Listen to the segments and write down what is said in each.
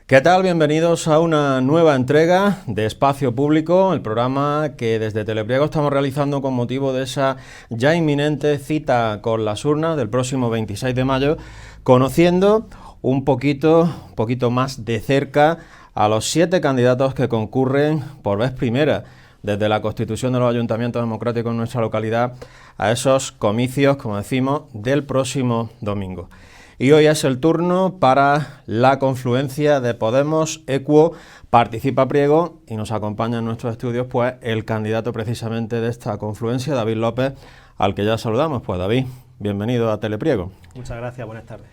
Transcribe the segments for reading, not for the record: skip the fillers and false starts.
¿Qué tal? Bienvenidos a una nueva entrega de Espacio Público, el programa que desde Telepriego estamos realizando con motivo de esa ya inminente cita con las urnas del próximo 26 de mayo, conociendo un poquito más de cerca a los 7 candidatos que concurren por vez primera desde la constitución de los ayuntamientos democráticos en nuestra localidad a esos comicios, como decimos, del próximo domingo. Y hoy es el turno para la confluencia de Podemos, Equo, Participa Priego, y nos acompaña en nuestros estudios pues el candidato precisamente de esta confluencia, David López, al que ya saludamos. Pues David, bienvenido a Telepriego. Muchas gracias, buenas tardes.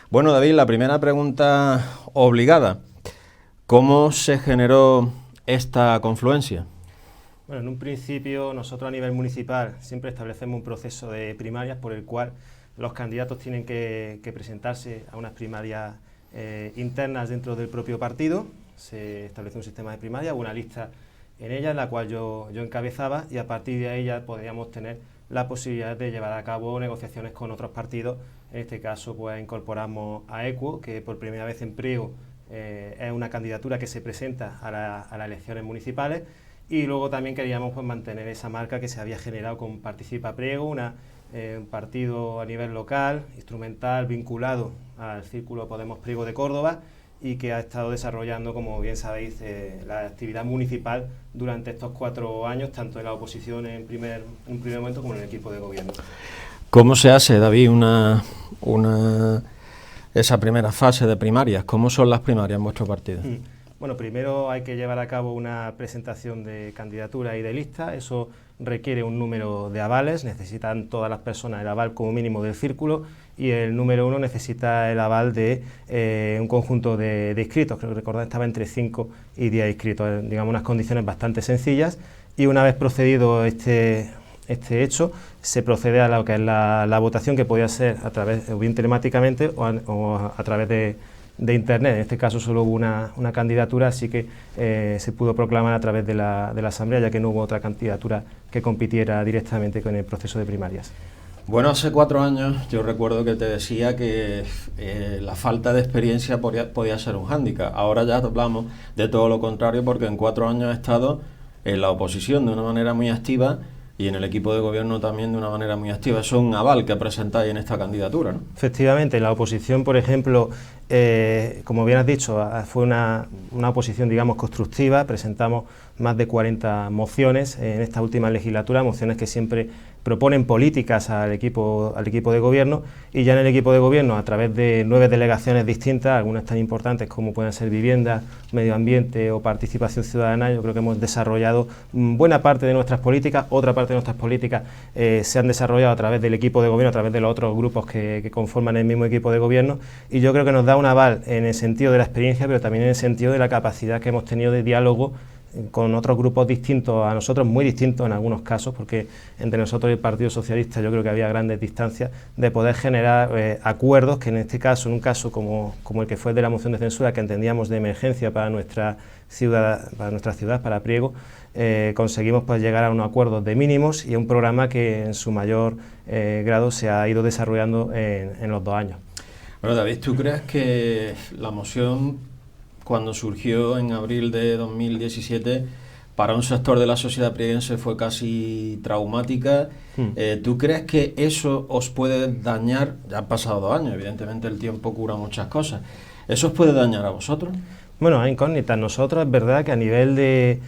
Bueno, David, la primera pregunta obligada. ¿Cómo se generó esta confluencia? Bueno, en un principio nosotros a nivel municipal siempre establecemos un proceso de primarias por el cual los candidatos tienen que presentarse a unas primarias internas dentro del propio partido. Se establece un sistema de primarias, una lista en ella en la cual yo encabezaba, y a partir de ahí ya podríamos tener la posibilidad de llevar a cabo negociaciones con otros partidos. En este caso pues incorporamos a Equo, que por primera vez en Priego es una candidatura que se presenta a las elecciones municipales, y luego también queríamos pues mantener esa marca que se había generado con Participa Priego, un partido a nivel local, instrumental, vinculado al Círculo Podemos Priego de Córdoba, y que ha estado desarrollando, como bien sabéis, la actividad municipal durante estos 4 años, tanto en la oposición en un primer momento como en el equipo de gobierno. ¿Cómo se hace, David, esa primera fase de primarias? ¿Cómo son las primarias en vuestro partido? Bueno, primero hay que llevar a cabo una presentación de candidatura y de lista. Eso requiere un número de avales, necesitan todas las personas el aval como mínimo del círculo, y el número 1 necesita el aval de un conjunto de inscritos. Creo que recordar estaba entre 5 y 10 inscritos, digamos unas condiciones bastante sencillas, y una vez procedido este hecho, se procede a lo que es la votación, que podía ser a través, o bien telemáticamente o a través de internet. En este caso solo hubo una candidatura, así que se pudo proclamar a través de la asamblea, ya que no hubo otra candidatura que compitiera directamente con el proceso de primarias. Bueno, hace 4 años yo recuerdo que te decía que la falta de experiencia podía ser un hándicap. Ahora ya hablamos de todo lo contrario, porque en 4 años he estado en la oposición de una manera muy activa y en el equipo de gobierno también de una manera muy activa. Eso es un aval que presentáis en esta candidatura, ¿no? Efectivamente, la oposición, por ejemplo, como bien has dicho, fue una oposición, digamos, constructiva. Presentamos más de 40 mociones en esta última legislatura, mociones que siempre proponen políticas al equipo de gobierno, y ya en el equipo de gobierno, a través de 9 delegaciones distintas, algunas tan importantes como pueden ser vivienda, medio ambiente o participación ciudadana, yo creo que hemos desarrollado buena parte de nuestras políticas. Otra parte de nuestras políticas se han desarrollado a través del equipo de gobierno, a través de los otros grupos que conforman el mismo equipo de gobierno, y yo creo que nos da un aval en el sentido de la experiencia, pero también en el sentido de la capacidad que hemos tenido de diálogo con otros grupos distintos a nosotros, muy distintos en algunos casos, porque entre nosotros y el Partido Socialista yo creo que había grandes distancias, de poder generar acuerdos que en este caso, en un caso como el que fue el de la moción de censura, que entendíamos de emergencia para nuestra ciudad, para Priego, conseguimos pues llegar a unos acuerdos de mínimos y a un programa que en su mayor grado se ha ido desarrollando en los 2 años. Bueno, David, ¿tú crees que la moción, cuando surgió en abril de 2017, para un sector de la sociedad prieguense fue casi traumática? ¿Tú crees que eso os puede dañar? Ya han pasado 2 años, evidentemente el tiempo cura muchas cosas. ¿Eso os puede dañar a vosotros? Bueno, hay incógnitas. Nosotros es verdad que a nivel de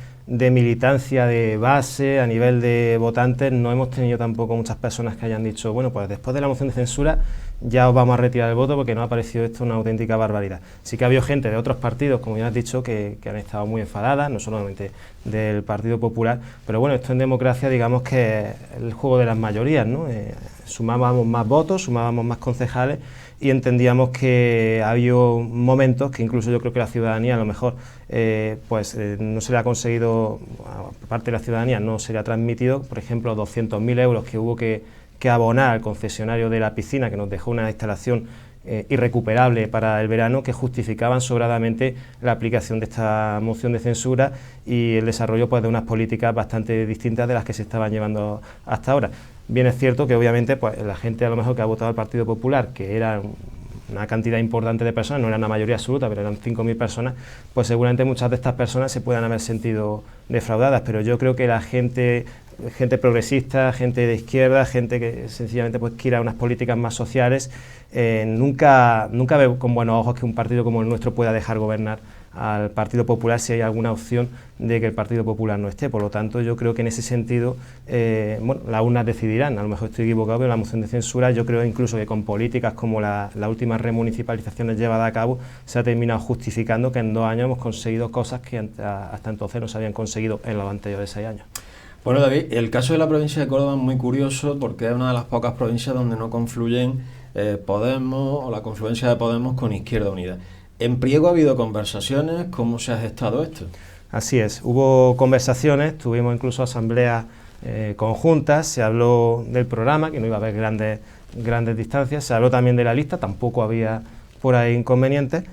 militancia de base, a nivel de votantes, no hemos tenido tampoco muchas personas que hayan dicho, bueno, pues después de la moción de censura ya os vamos a retirar el voto porque nos ha parecido esto una auténtica barbaridad. Sí que ha habido gente de otros partidos, como ya has dicho, que han estado muy enfadadas, no solamente del Partido Popular, pero bueno, esto en democracia digamos que es el juego de las mayorías, ¿no? Sumábamos más votos, sumábamos más concejales, y entendíamos que había momentos que incluso yo creo que la ciudadanía a lo mejor no se le ha conseguido, por parte de la ciudadanía no se le ha transmitido, por ejemplo, 200.000 euros que hubo que abonar al concesionario de la piscina, que nos dejó una instalación irrecuperable para el verano, que justificaban sobradamente la aplicación de esta moción de censura y el desarrollo pues de unas políticas bastante distintas de las que se estaban llevando hasta ahora. Bien es cierto que obviamente pues la gente a lo mejor que ha votado al Partido Popular, que era una cantidad importante de personas, no era una mayoría absoluta, pero eran 5.000 personas, pues seguramente muchas de estas personas se puedan haber sentido defraudadas, pero yo creo que la gente progresista, gente de izquierda, gente que sencillamente pues quiera unas políticas más sociales, nunca ve con buenos ojos que un partido como el nuestro pueda dejar gobernar al Partido Popular si hay alguna opción de que el Partido Popular no esté. Por lo tanto, yo creo que en ese sentido, bueno, las urnas decidirán. A lo mejor estoy equivocado, pero la moción de censura, yo creo incluso que con políticas como las últimas remunicipalizaciones llevadas a cabo, se ha terminado justificando que en 2 años hemos conseguido cosas que hasta entonces no se habían conseguido en los anteriores 6 años. Bueno, David, el caso de la provincia de Córdoba es muy curioso porque es una de las pocas provincias donde no confluyen Podemos o la confluencia de Podemos con Izquierda Unida. ¿En Priego ha habido conversaciones? ¿Cómo se ha gestado esto? Así es, hubo conversaciones, tuvimos incluso asambleas conjuntas, se habló del programa, que no iba a haber grandes distancias, se habló también de la lista, tampoco había por ahí inconvenientes,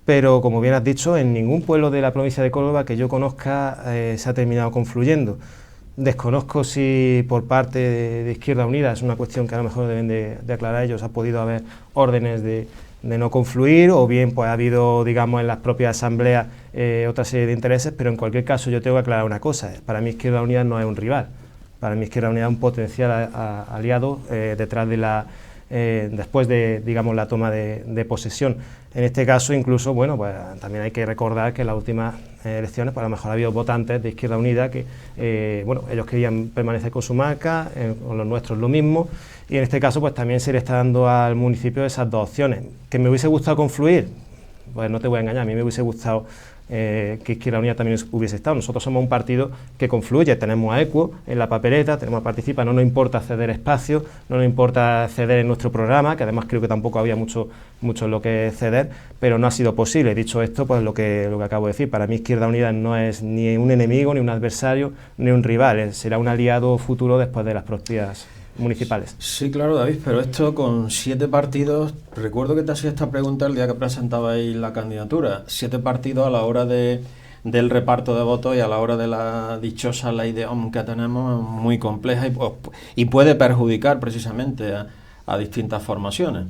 pero como bien has dicho, en ningún pueblo de la provincia de Córdoba que yo conozca se ha terminado confluyendo. Desconozco si por parte de Izquierda Unida, es una cuestión que a lo mejor deben de aclarar ellos, ha podido haber órdenes de no confluir, o bien pues ha habido, digamos, en las propias asambleas otra serie de intereses, pero en cualquier caso yo tengo que aclarar una cosa: para mí Izquierda Unida no es un rival, para mí Izquierda Unida es un potencial aliado detrás de después de, digamos, la toma de posesión. En este caso, incluso, bueno, pues también hay que recordar que en las últimas elecciones, pues a lo mejor ha habido votantes de Izquierda Unida que, bueno, ellos querían permanecer con su marca, con los nuestros lo mismo, y en este caso, pues también se le está dando al municipio esas 2 opciones. ¿Que me hubiese gustado confluir? Pues no te voy a engañar, a mí me hubiese gustado que Izquierda Unida también hubiese estado. Nosotros somos un partido que confluye, tenemos a Equo en la papeleta, tenemos a Participa, no nos importa ceder espacio, no nos importa ceder en nuestro programa, que además creo que tampoco había mucho en lo que ceder, pero no ha sido posible. Dicho esto, pues lo que acabo de decir, para mí Izquierda Unida no es ni un enemigo, ni un adversario, ni un rival, será un aliado futuro después de las propias municipales. Sí, claro, David, pero esto con 7 partidos, recuerdo que te hacía esta pregunta el día que presentabais la candidatura, 7 partidos a la hora del reparto de votos y a la hora de la dichosa ley de OMS que tenemos, muy compleja y puede perjudicar precisamente a distintas formaciones.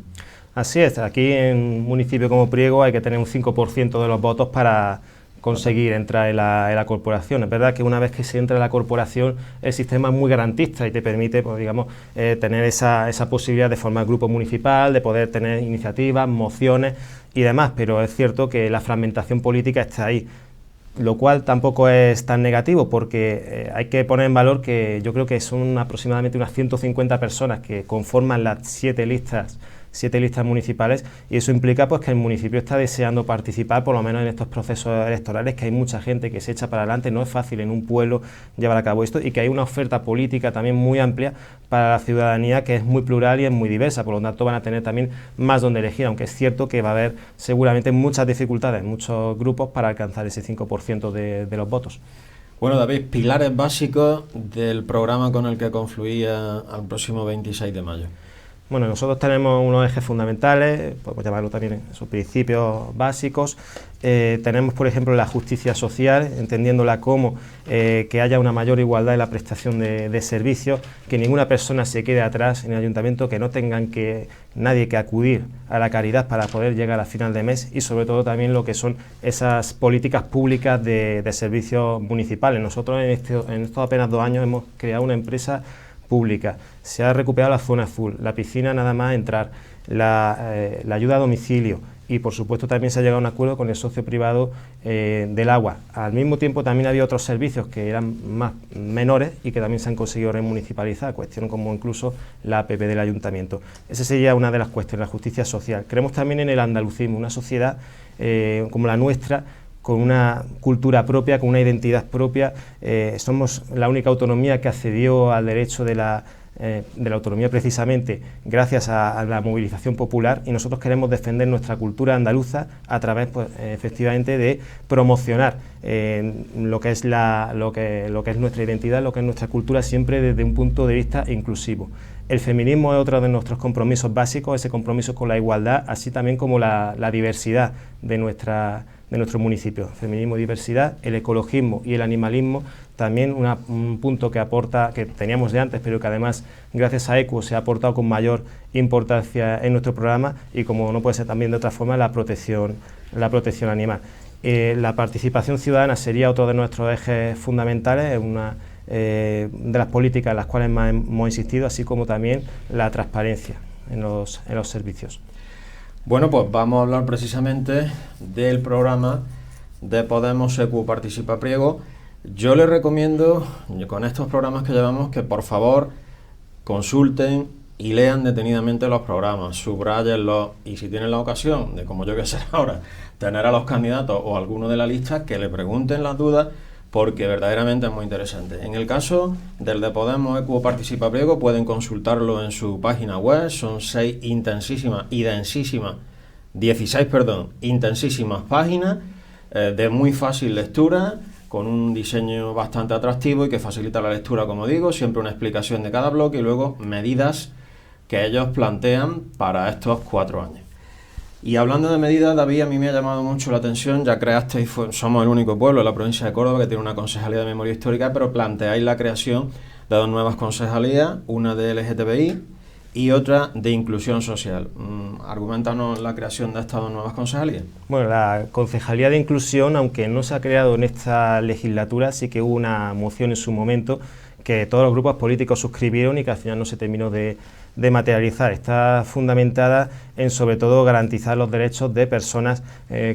Así es, aquí en un municipio como Priego hay que tener un 5% de los votos para conseguir entrar en la corporación. Es verdad que una vez que se entra en la corporación, el sistema es muy garantista y te permite, pues, digamos, tener esa posibilidad de formar grupo municipal, de poder tener iniciativas, mociones y demás, pero es cierto que la fragmentación política está ahí, lo cual tampoco es tan negativo, porque hay que poner en valor que yo creo que son aproximadamente unas 150 personas que conforman las 7 listas municipales, y eso implica pues que el municipio está deseando participar por lo menos en estos procesos electorales, que hay mucha gente que se echa para adelante, no es fácil en un pueblo llevar a cabo esto, y que hay una oferta política también muy amplia para la ciudadanía, que es muy plural y es muy diversa, por lo tanto van a tener también más donde elegir, aunque es cierto que va a haber seguramente muchas dificultades, muchos grupos para alcanzar ese 5% de los votos. Bueno, David, pilares básicos del programa con el que confluía al próximo 26 de mayo. Bueno, nosotros tenemos unos ejes fundamentales, podemos llamarlo también esos principios básicos. Tenemos, por ejemplo, la justicia social, entendiéndola como que haya una mayor igualdad en la prestación de servicios, que ninguna persona se quede atrás en el ayuntamiento, que no tengan nadie que acudir a la caridad para poder llegar a final de mes, y sobre todo también lo que son esas políticas públicas de servicios municipales. Nosotros en estos apenas 2 años hemos creado una empresa pública, se ha recuperado la zona azul, la piscina nada más entrar, la ayuda a domicilio, y por supuesto también se ha llegado a un acuerdo con el socio privado del agua. Al mismo tiempo también había otros servicios que eran menores y que también se han conseguido remunicipalizar, cuestión como incluso la APP del ayuntamiento. Esa sería una de las cuestiones, la justicia social. Creemos también en el andalucismo, una sociedad como la nuestra, con una cultura propia, con una identidad propia. Somos la única autonomía que accedió al derecho de la autonomía precisamente gracias a la movilización popular, y nosotros queremos defender nuestra cultura andaluza a través, pues, efectivamente, de promocionar lo que es nuestra identidad, lo que es nuestra cultura, siempre desde un punto de vista inclusivo. El feminismo es otro de nuestros compromisos básicos, ese compromiso con la igualdad, así también como la diversidad de nuestro municipio. Feminismo y diversidad, el ecologismo y el animalismo, también un punto que teníamos de antes, pero que además gracias a ECUO se ha aportado con mayor importancia en nuestro programa, y como no puede ser también de otra forma, la protección animal. La participación ciudadana sería otro de nuestros ejes fundamentales, una de las políticas en las cuales más hemos insistido, así como también la transparencia en los servicios. Bueno, pues vamos a hablar precisamente del programa de Podemos ECU Participa Priego. Yo les recomiendo, con estos programas que llevamos, que por favor consulten y lean detenidamente los programas, subrayenlos, y si tienen la ocasión de, como yo voy a hacer ahora, tener a los candidatos o alguno de la lista, que le pregunten las dudas, porque verdaderamente es muy interesante. En el caso del de Podemos ECU Participa Priego, pueden consultarlo en su página web. Son 16 intensísimas páginas de muy fácil lectura, con un diseño bastante atractivo y que facilita la lectura, como digo, siempre una explicación de cada bloque y luego medidas que ellos plantean para estos 4 años. Y hablando de medidas, David, a mí me ha llamado mucho la atención, ya creasteis, somos el único pueblo de la provincia de Córdoba que tiene una concejalía de memoria histórica, pero planteáis la creación de 2 nuevas concejalías, una de LGTBI y otra de inclusión social. Arguméntanos la creación de estas 2 nuevas concejalías. Bueno, la concejalía de inclusión, aunque no se ha creado en esta legislatura, sí que hubo una moción en su momento que todos los grupos políticos suscribieron y que al final no se terminó de materializar. Está fundamentada en, sobre todo, garantizar los derechos de personas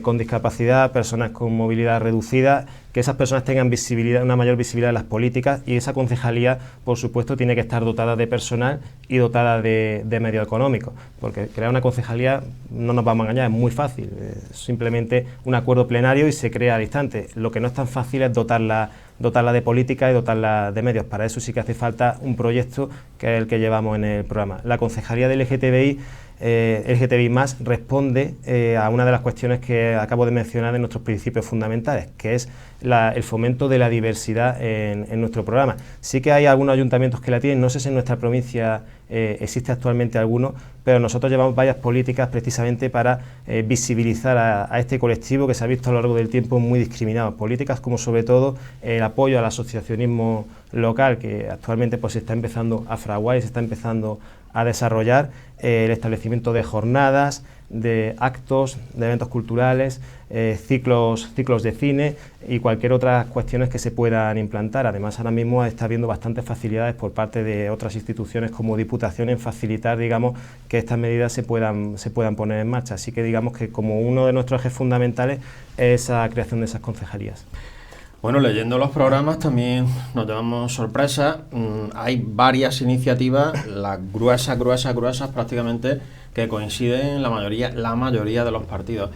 con discapacidad, personas con movilidad reducida, que esas personas tengan visibilidad, una mayor visibilidad en las políticas, y esa concejalía, por supuesto, tiene que estar dotada de personal y dotada de medios económicos, porque crear una concejalía, no nos vamos a engañar, es muy fácil, es simplemente un acuerdo plenario y se crea al instante. Lo que no es tan fácil es dotarla de política y dotarla de medios. Para eso sí que hace falta un proyecto, que es el que llevamos en el programa. La concejalía del LGTBI responde a una de las cuestiones que acabo de mencionar de nuestros principios fundamentales, que es el fomento de la diversidad en nuestro programa. Sí que hay algunos ayuntamientos que la tienen, no sé si en nuestra provincia existe actualmente alguno, pero nosotros llevamos varias políticas precisamente para visibilizar a este colectivo que se ha visto a lo largo del tiempo muy discriminado. Políticas como, sobre todo, el apoyo al asociacionismo local, que actualmente pues se está empezando a fraguar y se está empezando a desarrollar, el establecimiento de jornadas, de actos, de eventos culturales, ciclos de cine y cualquier otras cuestiones que se puedan implantar. Además, ahora mismo está habiendo bastantes facilidades por parte de otras instituciones como Diputación en facilitar, digamos, que estas medidas se puedan poner en marcha. Así que digamos que como uno de nuestros ejes fundamentales es esa creación de esas concejalías. Bueno, leyendo los programas también nos llevamos sorpresa. Hay varias iniciativas, las gruesas prácticamente, que coinciden la mayoría de los partidos.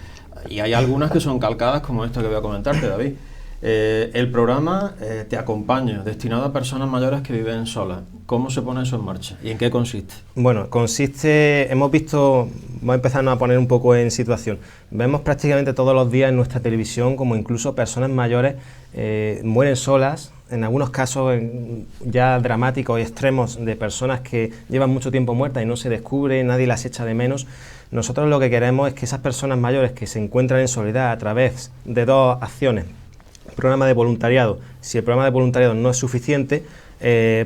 Y hay algunas que son calcadas, como esta que voy a comentarte, David. El programa Te Acompaño, destinado a personas mayores que viven solas. ¿Cómo se pone eso en marcha y en qué consiste? Bueno, vamos a empezarnos a poner un poco en situación. Vemos prácticamente todos los días en nuestra televisión como incluso personas mayores mueren solas, en algunos casos ya dramáticos y extremos, de personas que llevan mucho tiempo muertas y no se descubre, nadie las echa de menos. Nosotros lo que queremos es que esas personas mayores que se encuentran en soledad, a través de 2 acciones, programa de voluntariado. Si el programa de voluntariado no es suficiente,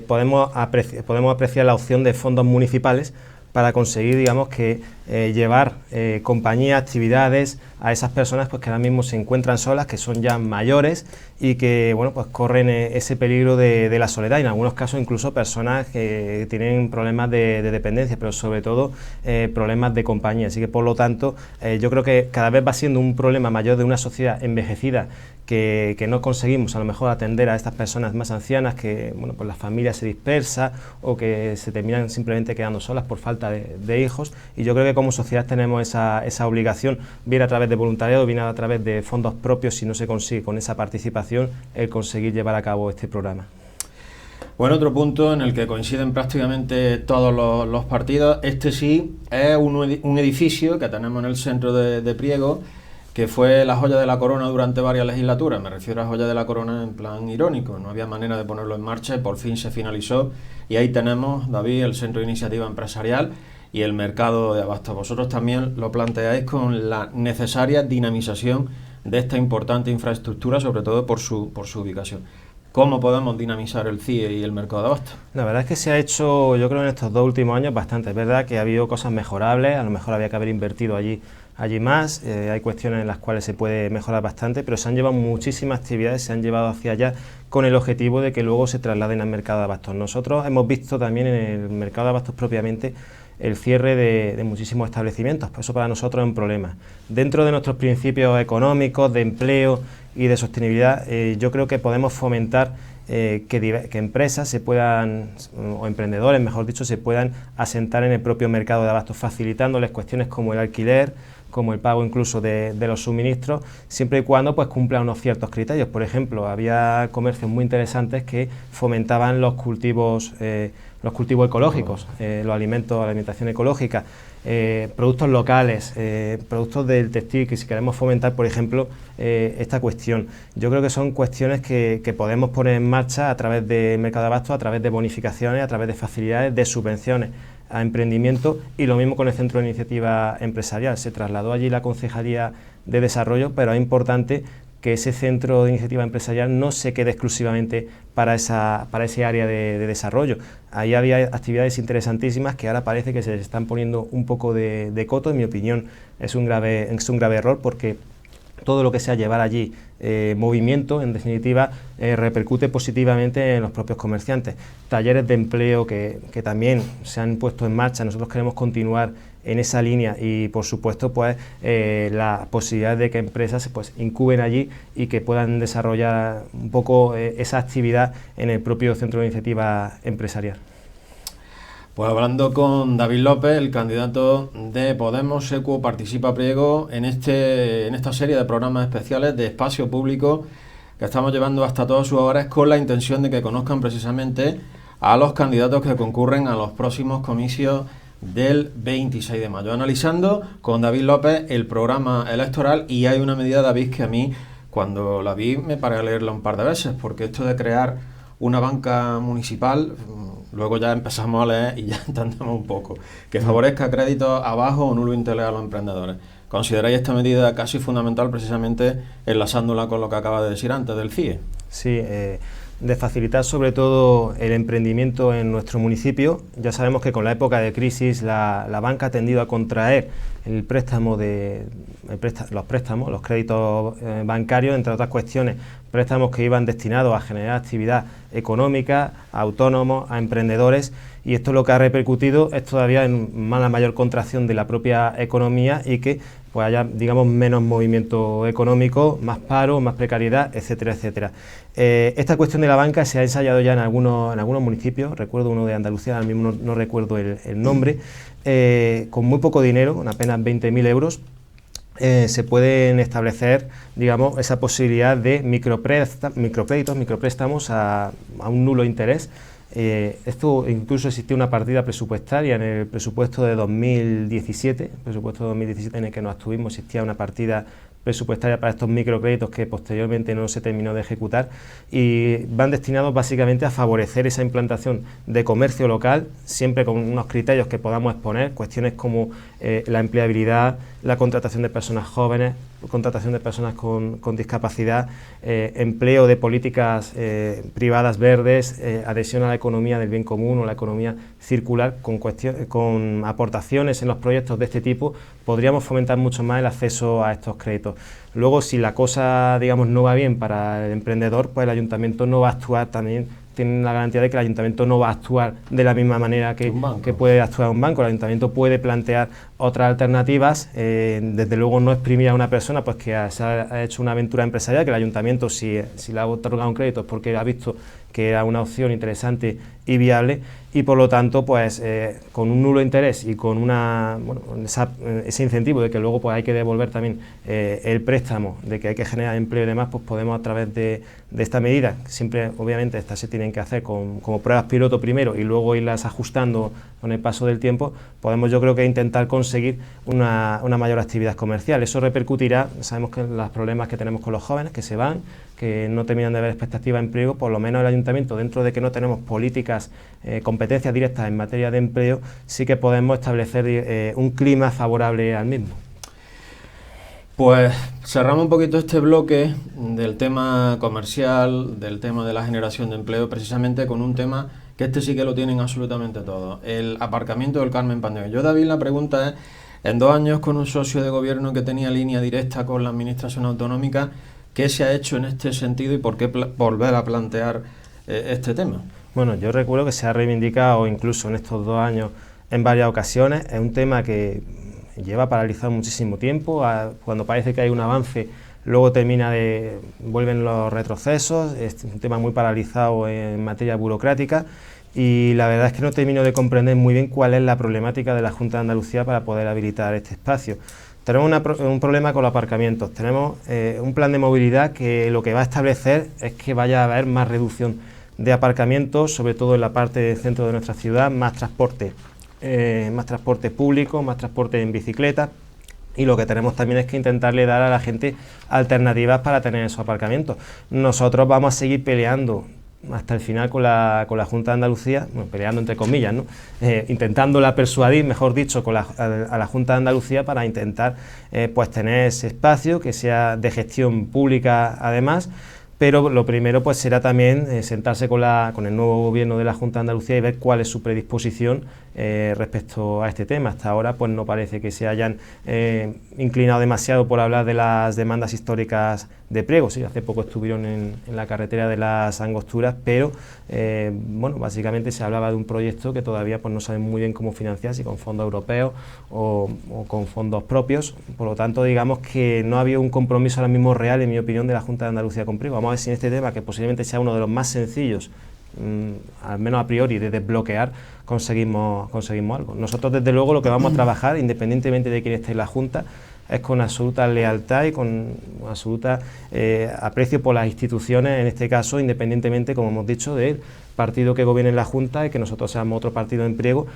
podemos apreciar la opción de fondos municipales para conseguir, digamos, que llevar compañía, actividades a esas personas pues que ahora mismo se encuentran solas, que son ya mayores y que, bueno, pues corren ese peligro de la soledad, y en algunos casos incluso personas que tienen problemas de dependencia, pero sobre todo problemas de compañía. Así que, por lo tanto, yo creo que cada vez va siendo un problema mayor de una sociedad envejecida que no conseguimos a lo mejor atender a estas personas más ancianas, que, bueno, pues la familia se dispersa o que se terminan simplemente quedando solas por falta de hijos, y yo creo que como sociedad tenemos esa obligación, bien a través de voluntariado, bien a través de fondos propios, si no se consigue con esa participación, el conseguir llevar a cabo este programa. Bueno, otro punto en el que coinciden prácticamente todos los partidos, este sí es un edificio que tenemos en el centro de Priego, que fue la joya de la corona durante varias legislaturas. Me refiero a joya de la corona en plan irónico, no había manera de ponerlo en marcha y por fin se finalizó. Y ahí tenemos, David, el Centro de Iniciativa Empresarial y el mercado de abastos. Vosotros también lo planteáis con la necesaria dinamización de esta importante infraestructura, sobre todo por su ubicación. ¿Cómo podemos dinamizar el CIE y el mercado de abastos? La verdad es que se ha hecho, yo creo, en estos 2 últimos años bastante. Es verdad que ha habido cosas mejorables, a lo mejor había que haber invertido allí más, hay cuestiones en las cuales se puede mejorar bastante, pero se han llevado muchísimas actividades, se han llevado hacia allá con el objetivo de que luego se trasladen al mercado de abastos. Nosotros hemos visto también en el mercado de abastos propiamente el cierre de muchísimos establecimientos, pues eso para nosotros es un problema. Dentro de nuestros principios económicos, de empleo y de sostenibilidad, yo creo que podemos fomentar que empresas se puedan, o emprendedores mejor dicho, se puedan asentar en el propio mercado de abastos, facilitándoles cuestiones como el alquiler, como el pago incluso de los suministros, siempre y cuando pues cumplan unos ciertos criterios. Por ejemplo, había comercios muy interesantes que fomentaban los cultivos ecológicos, los alimentos, la alimentación ecológica, productos locales, productos del textil, que si queremos fomentar, por ejemplo, esta cuestión. Yo creo que son cuestiones que podemos poner en marcha a través del mercado de abastos, a través de bonificaciones, a través de facilidades, de subvenciones a emprendimiento, y lo mismo con el Centro de Iniciativa Empresarial. Se trasladó allí la Concejalía de Desarrollo, pero es importante que ese Centro de Iniciativa Empresarial no se quede exclusivamente para ese área de desarrollo. Ahí había actividades interesantísimas que ahora parece que se les están poniendo un poco de coto. En mi opinión es un grave error, porque todo lo que sea llevar allí movimiento, en definitiva, repercute positivamente en los propios comerciantes. Talleres de empleo que también se han puesto en marcha, nosotros queremos continuar en esa línea, y por supuesto pues la posibilidad de que empresas pues incuben allí y que puedan desarrollar un poco esa actividad en el propio Centro de Iniciativa Empresarial. Pues hablando con David López, el candidato de Podemos, Equo Participa Priego, en esta serie de programas especiales de espacio público que estamos llevando hasta todos sus hogares, con la intención de que conozcan precisamente a los candidatos que concurren a los próximos comicios del 26 de mayo. Analizando con David López el programa electoral, y hay una medida, David, que a mí, cuando la vi, me paré a leerla un par de veces, porque esto de crear una banca municipal, luego ya empezamos a leer y ya entendemos un poco, que favorezca créditos a bajo o nulo interés a los emprendedores. ¿Consideráis esta medida casi fundamental, precisamente enlazándola con lo que acaba de decir antes del CIE? Sí, de facilitar sobre todo el emprendimiento en nuestro municipio. Ya sabemos que con la época de crisis la banca ha tendido a contraer el préstamo los créditos bancarios, entre otras cuestiones, préstamos que iban destinados a generar actividad económica, a autónomos, a emprendedores, y esto lo que ha repercutido es todavía en una mayor contracción de la propia economía, y que pues haya, digamos, menos movimiento económico, más paro, más precariedad, etcétera, etcétera. Esta cuestión de la banca se ha ensayado ya en algunos municipios, recuerdo uno de Andalucía, ahora mismo no recuerdo el nombre, con muy poco dinero, con apenas 20.000 euros, se pueden establecer, digamos, esa posibilidad de micropréstamos a un nulo interés. Esto incluso existía una partida presupuestaria en el presupuesto de 2017, en el que nos abstuvimos, existía una partida presupuestaria para estos microcréditos que posteriormente no se terminó de ejecutar, y van destinados básicamente a favorecer esa implantación de comercio local, siempre con unos criterios que podamos exponer, cuestiones como la empleabilidad, la contratación de personas jóvenes, contratación de personas con discapacidad, empleo de políticas privadas verdes, adhesión a la economía del bien común o la economía circular. Con aportaciones en los proyectos de este tipo podríamos fomentar mucho más el acceso a estos créditos. Luego, si la cosa, digamos, no va bien para el emprendedor, pues el ayuntamiento no va a actuar, también tienen la garantía de que el ayuntamiento no va a actuar de la misma manera que puede actuar un banco. El ayuntamiento puede plantear otras alternativas, desde luego no exprimir a una persona pues que se ha hecho una aventura empresarial, que el ayuntamiento, si le ha otorgado un crédito es porque ha visto que era una opción interesante y viable, y por lo tanto pues con un nulo interés y con ese incentivo de que luego pues hay que devolver también el préstamo, de que hay que generar empleo y demás, pues podemos, a través de esta medida, siempre obviamente estas se tienen que hacer como pruebas piloto primero y luego irlas ajustando con el paso del tiempo, podemos yo creo que intentar conseguir una mayor actividad comercial. Eso repercutirá, sabemos que los problemas que tenemos con los jóvenes que se van, que no terminan de ver expectativa de empleo, por lo menos el ayuntamiento, dentro de que no tenemos políticas, competencias directas en materia de empleo, sí que podemos establecer un clima favorable al mismo. Pues cerramos un poquito este bloque del tema comercial, del tema de la generación de empleo, precisamente con un tema que este sí que lo tienen absolutamente todos, el aparcamiento del Carmen Pandeo. Yo, David, la pregunta es, en 2 años con un socio de gobierno que tenía línea directa con la administración autonómica, ¿qué se ha hecho en este sentido y por qué volver a plantear este tema? Bueno, yo recuerdo que se ha reivindicado incluso en estos 2 años en varias ocasiones. Es un tema que lleva paralizado muchísimo tiempo. Cuando parece que hay un avance, luego vuelven los retrocesos. Es un tema muy paralizado en materia burocrática y la verdad es que no termino de comprender muy bien cuál es la problemática de la Junta de Andalucía para poder habilitar este espacio. Tenemos un problema con los aparcamientos. Tenemos un plan de movilidad que lo que va a establecer es que vaya a haber más reducción de aparcamientos, sobre todo en la parte del centro de nuestra ciudad, más transporte público, más transporte en bicicleta, y lo que tenemos también es que intentarle dar a la gente alternativas para tener esos aparcamientos. Nosotros vamos a seguir peleando hasta el final con la Junta de Andalucía, bueno, peleando entre comillas, ¿no? Intentándola persuadir, mejor dicho, a la Junta de Andalucía para intentar pues tener ese espacio que sea de gestión pública además. Pero lo primero pues será también sentarse con el nuevo gobierno de la Junta de Andalucía y ver cuál es su predisposición respecto a este tema. Hasta ahora pues no parece que se hayan inclinado demasiado por hablar de las demandas históricas de Priego. Sí, hace poco estuvieron en la carretera de las Angosturas, pero bueno, básicamente se hablaba de un proyecto que todavía pues no saben muy bien cómo financiar, si con fondos europeos o con fondos propios. Por lo tanto, digamos que no había un compromiso ahora mismo real, en mi opinión, de la Junta de Andalucía con Priego. Vamos a ver si en este tema, que posiblemente sea uno de los más sencillos, al menos a priori, de desbloquear, conseguimos algo. Nosotros, desde luego, lo que vamos a trabajar, independientemente de quién esté en la Junta, es con absoluta lealtad y con absoluta aprecio por las instituciones, en este caso, independientemente, como hemos dicho, del partido que gobierne en la Junta y que nosotros seamos otro partido en Priego,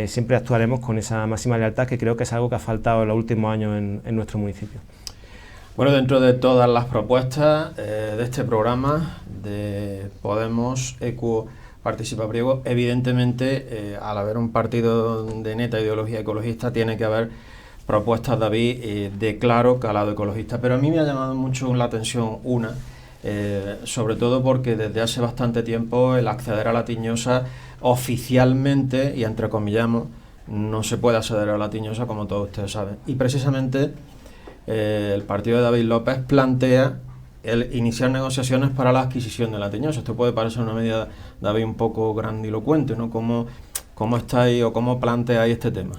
siempre actuaremos con esa máxima lealtad, que creo que es algo que ha faltado en los últimos años en nuestro municipio. Bueno, dentro de todas las propuestas de este programa de Podemos, ECU, Participa Priego, evidentemente, al haber un partido de neta ideología ecologista, tiene que haber propuestas, David, de claro calado ecologista. Pero a mí me ha llamado mucho la atención una, sobre todo porque desde hace bastante tiempo el acceder a la Tiñosa oficialmente, y entrecomillamos, no se puede acceder a la Tiñosa, como todos ustedes saben. Y precisamente el partido de David López plantea el iniciar negociaciones para la adquisición de la Tiñosa. Esto puede parecer una medida, David, un poco grandilocuente, ¿no? ¿Cómo estáis o cómo planteáis este tema?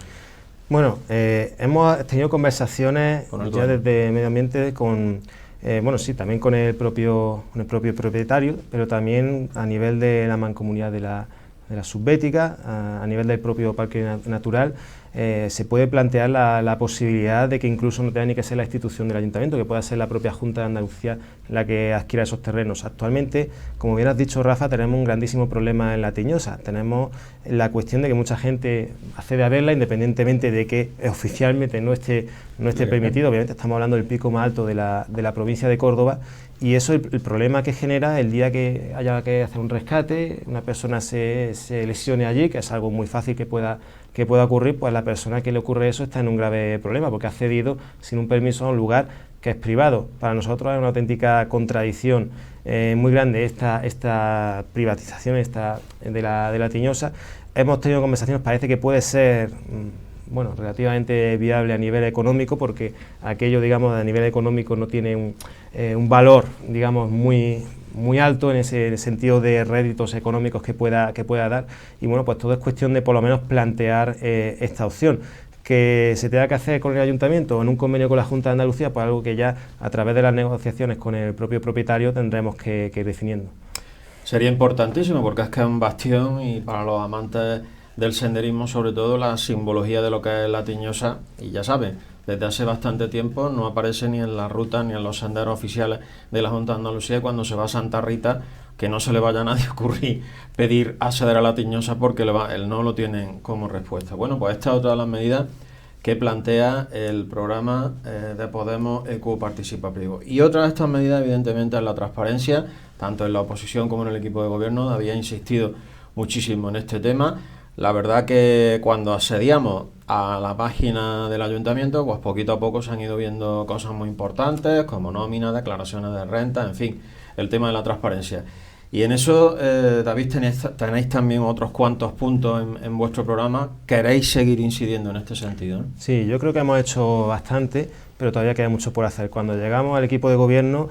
Bueno, hemos tenido conversaciones ya desde Medio Ambiente bueno, sí, también con el propio propietario, pero también a nivel de la mancomunidad de la Subbética, a nivel del propio parque natural. Se puede plantear la posibilidad de que incluso no tenga ni que ser la institución del ayuntamiento, que pueda ser la propia Junta de Andalucía la que adquiera esos terrenos. Actualmente, como bien has dicho, Rafa, tenemos un grandísimo problema en la Tiñosa. Tenemos la cuestión de que mucha gente accede a verla independientemente de que oficialmente no esté permitido. Obviamente estamos hablando del pico más alto de la provincia de Córdoba, y eso, el problema que genera el día que haya que hacer un rescate, una persona se lesione allí, que es algo muy fácil que pueda ocurrir, pues la persona que le ocurre eso está en un grave problema, porque ha cedido sin un permiso a un lugar que es privado. Para nosotros es una auténtica contradicción muy grande esta privatización de la Tiñosa. Hemos tenido conversaciones, parece que puede ser bueno, relativamente viable a nivel económico, porque aquello, digamos, a nivel económico no tiene un valor, digamos, muy alto en ese sentido de réditos económicos que pueda dar, y bueno, pues todo es cuestión de por lo menos plantear esta opción. Que se tenga que hacer con el ayuntamiento o en un convenio con la Junta de Andalucía, pues algo que ya a través de las negociaciones con el propio propietario tendremos que ir definiendo. Sería importantísimo, porque es que es un bastión, y para los amantes del senderismo, sobre todo, la simbología de lo que es la Tiñosa, y ya saben, desde hace bastante tiempo no aparece ni en la ruta ni en los senderos oficiales de la Junta de Andalucía. Cuando se va a Santa Rita que no se le vaya a nadie a ocurrir pedir acceder a la tiñosa porque el no lo tienen como respuesta. Bueno, pues esta es otra de las medidas que plantea el programa de Podemos Ecoparticipativo. Y otra de estas medidas, evidentemente, es la transparencia, tanto en la oposición como en el equipo de gobierno. Había insistido muchísimo en este tema. La verdad que cuando accedíamos a la página del ayuntamiento, pues poquito a poco se han ido viendo cosas muy importantes, como nóminas, declaraciones de renta, en fin, el tema de la transparencia. Y en eso, David, tenéis también otros cuantos puntos en vuestro programa. ¿Queréis seguir incidiendo en este sentido, ¿no? Sí, yo creo que hemos hecho bastante, pero todavía queda mucho por hacer. Cuando llegamos al equipo de gobierno,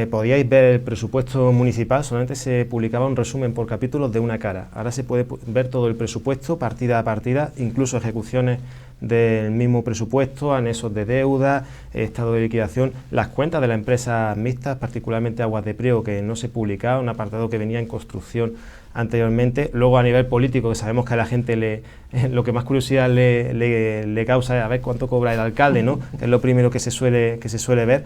podíais ver el presupuesto municipal, solamente se publicaba un resumen por capítulos de una cara. Ahora se puede ver todo el presupuesto, partida a partida, incluso ejecuciones del mismo presupuesto, anexos de deuda, estado de liquidación, las cuentas de las empresas mixtas, particularmente Aguas de Priego, que no se publicaba, un apartado que venía en construcción anteriormente. Luego, a nivel político, que sabemos que a la gente lo que más curiosidad le causa es a ver cuánto cobra el alcalde, ¿no? Que es lo primero que se suele ver.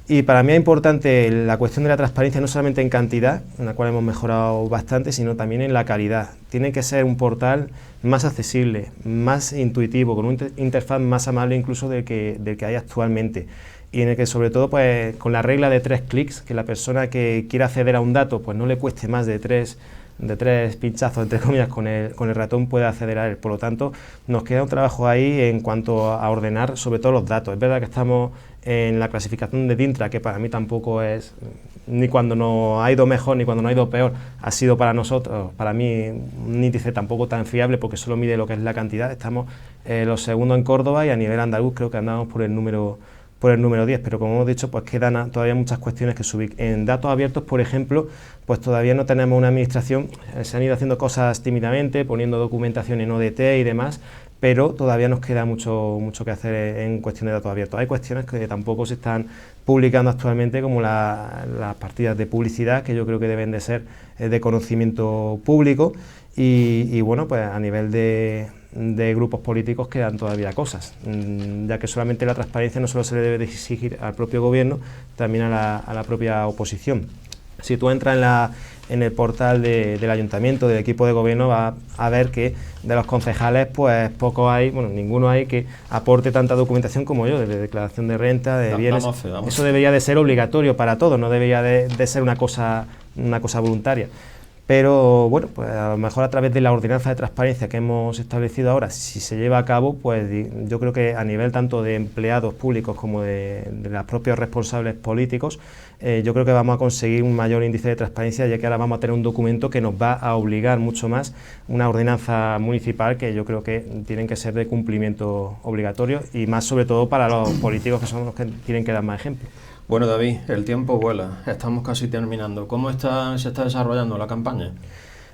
Y para mí es importante la cuestión de la transparencia, no solamente en cantidad, en la cual hemos mejorado bastante, sino también en la calidad. Tiene que ser un portal más accesible, más intuitivo, con una interfaz más amable incluso del que hay actualmente. Y en el que, sobre todo, pues con la regla de 3 clics, que la persona que quiera acceder a un dato pues no le cueste más de tres pinchazos, entre comillas, con el ratón puede acceder a él. Por lo tanto, nos queda un trabajo ahí en cuanto a ordenar sobre todo los datos. Es verdad que estamos en la clasificación de DINTRA, que para mí tampoco es, ni cuando nos ha ido mejor ni cuando nos ha ido peor, ha sido para nosotros, para mí, un índice tampoco tan fiable porque solo mide lo que es la cantidad. Estamos los segundos en Córdoba y a nivel andaluz creo que andamos por el número 10, pero como hemos dicho, pues quedan todavía muchas cuestiones que subir. En datos abiertos, por ejemplo, pues todavía no tenemos una administración, se han ido haciendo cosas tímidamente, poniendo documentación en ODT y demás, pero todavía nos queda mucho que hacer en cuestión de datos abiertos. Hay cuestiones que tampoco se están publicando actualmente, como las partidas de publicidad, que yo creo que deben de ser de conocimiento público, y bueno, pues a nivel de grupos políticos quedan todavía cosas, ya que solamente la transparencia no solo se le debe de exigir al propio gobierno, también a la propia oposición. Si tú entras en el portal del ayuntamiento, del equipo de gobierno, vas a ver que de los concejales pues pocos hay, bueno, ninguno hay que aporte tanta documentación como yo, de declaración de renta, de bienes. Eso debería de ser obligatorio para todos, no debería de ser una cosa voluntaria. Pero bueno, pues a lo mejor a través de la ordenanza de transparencia que hemos establecido ahora, si se lleva a cabo, pues yo creo que a nivel tanto de empleados públicos como de los propios responsables políticos, yo creo que vamos a conseguir un mayor índice de transparencia, ya que ahora vamos a tener un documento que nos va a obligar mucho más, una ordenanza municipal que yo creo que tienen que ser de cumplimiento obligatorio y más sobre todo para los políticos, que son los que tienen que dar más ejemplo. Bueno, David, el tiempo vuela, estamos casi terminando. ¿Cómo se está desarrollando la campaña?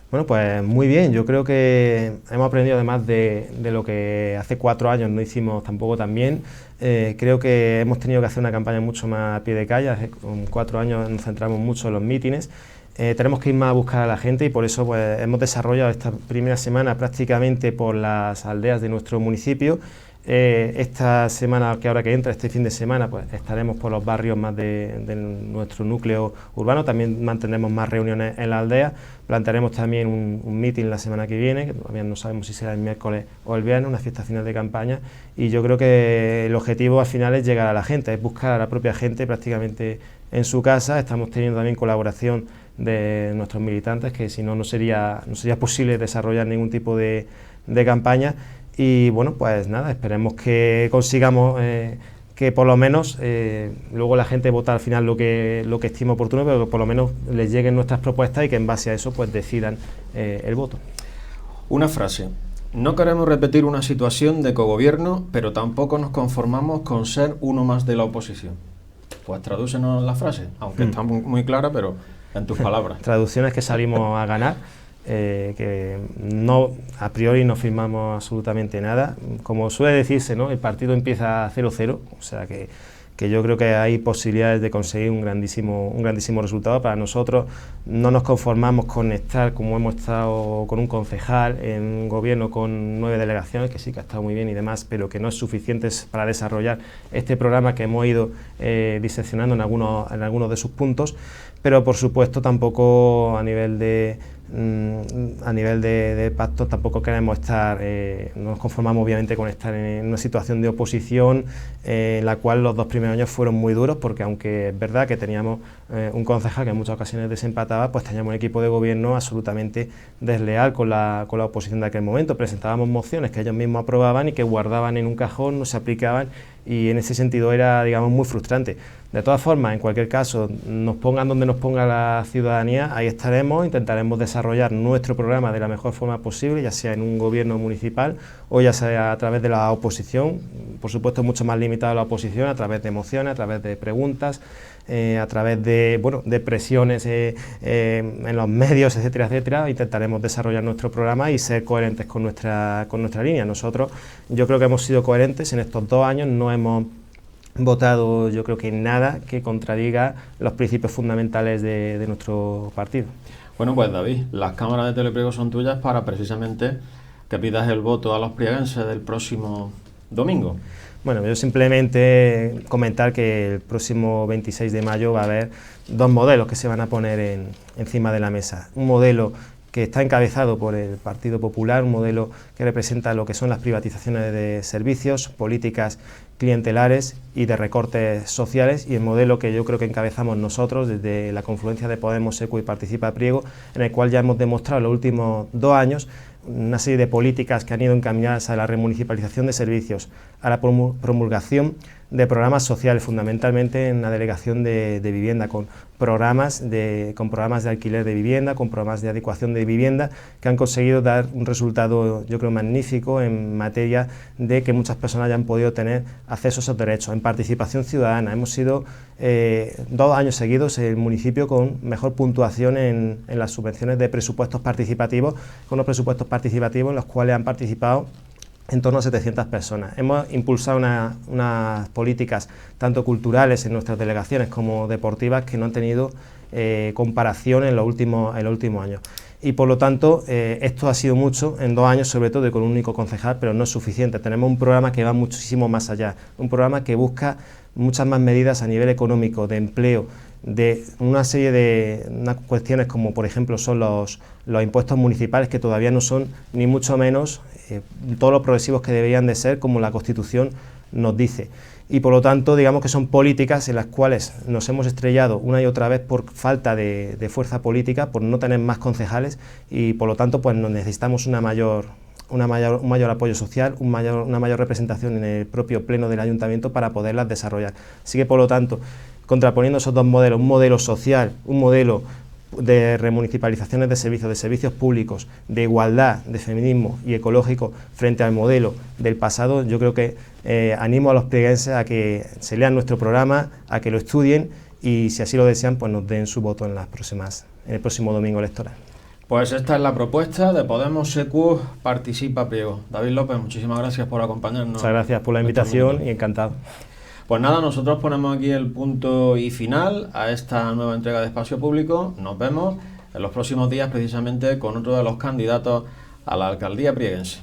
Bueno, pues muy bien, yo creo que hemos aprendido además de lo que hace 4 años no hicimos tampoco tan bien. Creo que hemos tenido que hacer una campaña mucho más a pie de calle. Hace 4 años nos centramos mucho en los mítines. Tenemos que ir más a buscar a la gente y por eso pues, hemos desarrollado esta primera semana prácticamente por las aldeas de nuestro municipio. Esta semana que ahora que entra, este fin de semana, pues estaremos por los barrios más de nuestro núcleo urbano, también mantendremos más reuniones en la aldea, plantearemos también un meeting la semana que viene, que todavía no sabemos si será el miércoles o el viernes, una fiesta final de campaña, y yo creo que el objetivo al final es llegar a la gente, es buscar a la propia gente prácticamente en su casa. Estamos teniendo también colaboración de nuestros militantes, que si no, no sería posible desarrollar ningún tipo de campaña. Y bueno, pues nada, esperemos que consigamos que por lo menos luego la gente vota al final lo que estime oportuno, pero que por lo menos les lleguen nuestras propuestas y que en base a eso pues decidan el voto. Una frase: no queremos repetir una situación de cogobierno, pero tampoco nos conformamos con ser uno más de la oposición. Pues tradúcenos la frase, aunque está muy clara, pero en tus palabras. Traducción es que salimos a ganar. Que no, a priori no firmamos absolutamente nada. Como suele decirse, ¿no? El partido empieza 0-0, o sea que que yo creo que hay posibilidades de conseguir un grandísimo resultado para nosotros. No nos conformamos con estar, como hemos estado, con un concejal en un gobierno con 9 delegaciones, que sí que ha estado muy bien y demás, pero que no es suficiente para desarrollar este programa que hemos ido diseccionando en algunos de sus puntos, pero por supuesto tampoco a nivel de pacto tampoco queremos estar, no nos conformamos obviamente con estar en una situación de oposición en la cual los 2 primeros años fueron muy duros, porque aunque es verdad que teníamos un concejal que en muchas ocasiones desempataba, pues teníamos un equipo de gobierno absolutamente desleal con la oposición de aquel momento. Presentábamos mociones que ellos mismos aprobaban y que guardaban en un cajón, no se aplicaban, y en ese sentido era, digamos, muy frustrante. De todas formas, en cualquier caso, nos pongan donde nos ponga la ciudadanía, ahí estaremos, intentaremos desarrollar nuestro programa de la mejor forma posible, ya sea en un gobierno municipal o ya sea a través de la oposición, por supuesto mucho más limitado a la oposición, a través de mociones, a través de preguntas, a través de presiones en los medios, etcétera, etcétera. Intentaremos desarrollar nuestro programa y ser coherentes con nuestra línea. Nosotros, yo creo que hemos sido coherentes en estos 2 años, no hemos votado, yo creo que nada que contradiga los principios fundamentales de nuestro partido. Bueno, pues David, las cámaras de Telepriego son tuyas para precisamente que pidas el voto a los prieguenses del próximo domingo. Bueno, yo simplemente comentar que el próximo 26 de mayo va a haber 2 modelos que se van a poner encima de la mesa. Un modelo que está encabezado por el Partido Popular, un modelo que representa lo que son las privatizaciones de servicios, políticas clientelares y de recortes sociales, y el modelo que yo creo que encabezamos nosotros desde la confluencia de Podemos, SECU y Participa Priego, en el cual ya hemos demostrado en los últimos 2 años una serie de políticas que han ido encaminadas a la remunicipalización de servicios, a la promulgación de programas sociales, fundamentalmente en la delegación de vivienda, con programas de alquiler de vivienda, con programas de adecuación de vivienda, que han conseguido dar un resultado, yo creo, magnífico en materia de que muchas personas hayan podido tener acceso a esos derechos. En participación ciudadana hemos sido 2 años seguidos el municipio con mejor puntuación en las subvenciones de presupuestos participativos, con los presupuestos participativos en los cuales han participado en torno a 700 personas. Hemos impulsado unas políticas tanto culturales en nuestras delegaciones como deportivas que no han tenido comparación en los últimos años. Y por lo tanto, esto ha sido mucho en 2 años, sobre todo y con un único concejal, pero no es suficiente. Tenemos un programa que va muchísimo más allá, un programa que busca muchas más medidas a nivel económico, de empleo, de una serie de cuestiones como por ejemplo son los impuestos municipales, que todavía no son ni mucho menos todos los progresivos que deberían de ser, como la Constitución nos dice. Y por lo tanto, digamos que son políticas en las cuales nos hemos estrellado una y otra vez por falta de fuerza política, por no tener más concejales, y por lo tanto pues necesitamos un mayor apoyo social, una mayor representación en el propio pleno del ayuntamiento para poderlas desarrollar. Así que por lo tanto, contraponiendo esos 2 modelos, un modelo social, un modelo de remunicipalizaciones de servicios públicos, de igualdad, de feminismo y ecológico frente al modelo del pasado, yo creo que animo a los prieguenses a que se lean nuestro programa, a que lo estudien y si así lo desean, pues nos den su voto en el próximo domingo electoral. Pues esta es la propuesta de Podemos, SECU, Participa Priego. David López, muchísimas gracias por acompañarnos. Muchas gracias por la invitación y encantado. Pues nada, nosotros ponemos aquí el punto y final a esta nueva entrega de Espacio Público. Nos vemos en los próximos días precisamente con otro de los candidatos a la alcaldía prieguense.